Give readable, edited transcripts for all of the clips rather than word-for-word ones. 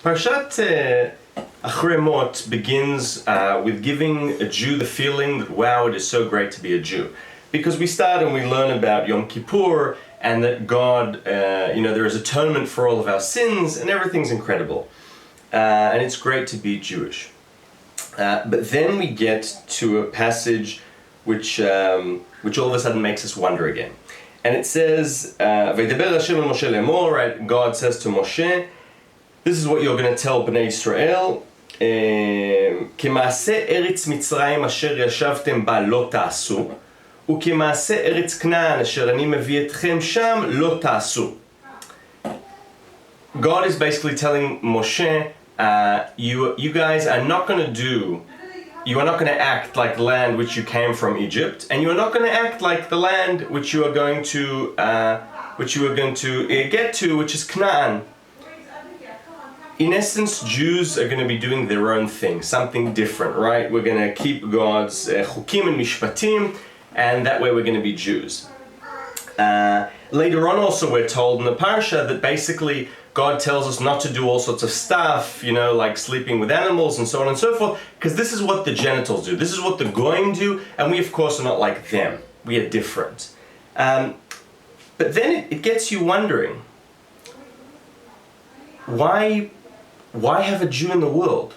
Parashat Acharei Mot begins with giving a Jew the feeling that, wow, it is so great to be a Jew. Because we start and we learn about Yom Kippur and that God, there is atonement for all of our sins and everything's incredible. And it's great to be Jewish. But then we get to a passage which all of a sudden makes us wonder again. And it says, "Vaydaber Hashem el Moshe lemor," right? God says to Moshe, this is what you're going to tell Bnei Israel, "Kema'aseh eretz Mitzrayim asher yashavtem ba lo ta'asu, ukema'aseh eretz Kna'an asher ani mevi etchem sham lo ta'asu." God is basically telling Moshe, you guys are not going to act like the land which you came from, Egypt, and you are not going to act like the land which you are going to get to, which is Canaan. In essence, Jews are going to be doing their own thing, something different, right? We're going to keep God's chukim and mishpatim, and that way we're going to be Jews. Later on also we're told in the parasha that basically God tells us not to do all sorts of stuff, like sleeping with animals and so on and so forth, because this is what the genitals do. This is what the goyim do, and we of course are not like them. We are different. But then it gets you wondering, why have a Jew in the world?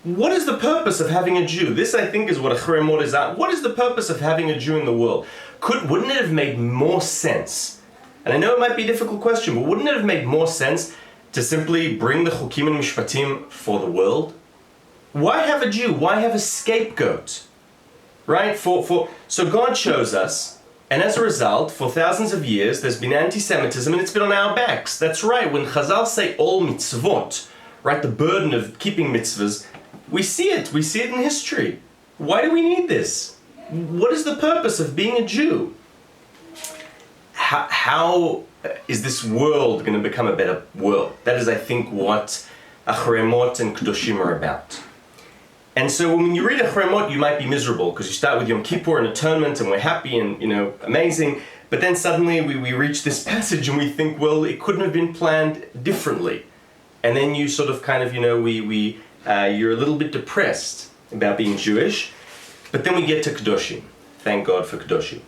What is the purpose of having a Jew? This, I think, is what Acharei Mot is at. What is the purpose of having a Jew in the world? Wouldn't it have made more sense? And I know it might be a difficult question, but wouldn't it have made more sense to simply bring the chukim and mishpatim for the world? Why have a Jew? Why have a scapegoat? Right? So God chose us, and as a result, for thousands of years, there's been anti-Semitism, and it's been on our backs. That's right. When Chazal say all mitzvot, right, the burden of keeping mitzvahs, we see it. We see it in history. Why do we need this? What is the purpose of being a Jew? How is this world going to become a better world? That is, I think, what Acharei Mot and Kdoshim are about. And so when you read Acharei Mot, you might be miserable because you start with Yom Kippur and atonement and we're happy and, amazing. But then suddenly we reach this passage and we think, well, it couldn't have been planned differently. And then you sort of kind of, you're a little bit depressed about being Jewish. But then we get to Kdoshim. Thank God for Kdoshim.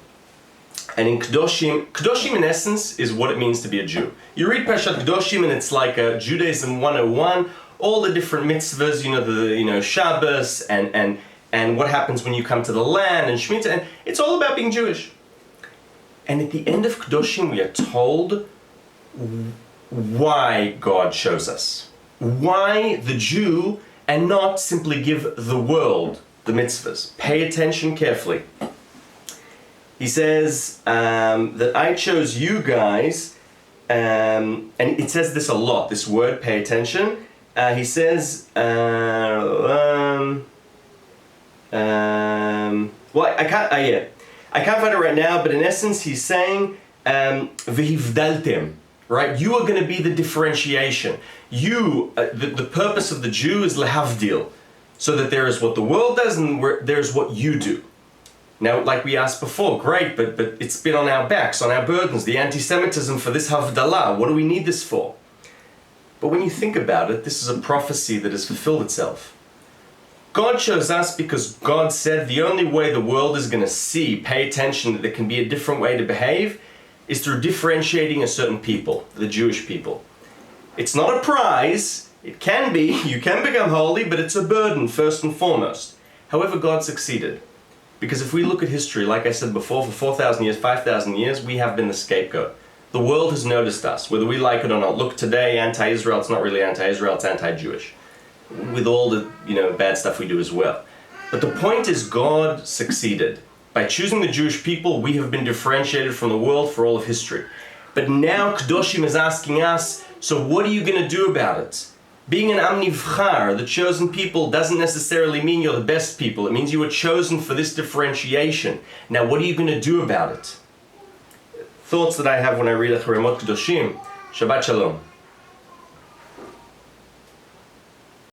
And in Kdoshim in essence is what it means to be a Jew. You read Parashat Kdoshim and it's like a Judaism 101, all the different mitzvahs, the Shabbos and what happens when you come to the land and Shemitah, and it's all about being Jewish. And at the end of Kdoshim we are told why God chose us. Why the Jew and not simply give the world the mitzvahs. Pay attention carefully. He says that I chose you guys, and it says this a lot, this word, pay attention. He says, well, I can't find it right now, but in essence he's saying, v'hivdaltem, right? You are going to be the differentiation. The purpose of the Jew is lehavdil, so that there is what the world does and there's what you do. Now, like we asked before, great, but it's been on our backs, on our burdens, the anti-Semitism for this Havdalah. What do we need this for? But when you think about it, this is a prophecy that has fulfilled itself. God chose us because God said the only way the world is going to pay attention, that there can be a different way to behave, is through differentiating a certain people, the Jewish people. It's not a prize. It can be. You can become holy, but it's a burden, first and foremost. However, God succeeded. Because if we look at history, like I said before, for 4,000 years, 5,000 years, we have been the scapegoat. The world has noticed us, whether we like it or not. Look, today, anti-Israel, it's not really anti-Israel, it's anti-Jewish. With all the, bad stuff we do as well. But the point is, God succeeded. By choosing the Jewish people, we have been differentiated from the world for all of history. But now Kdoshim is asking us, so what are you going to do about it? Being an Am Nivchar, the chosen people, doesn't necessarily mean you're the best people. It means you were chosen for this differentiation. Now, what are you going to do about it? Thoughts that I have when I read Acharei Mot-Kdoshim. Shabbat Shalom.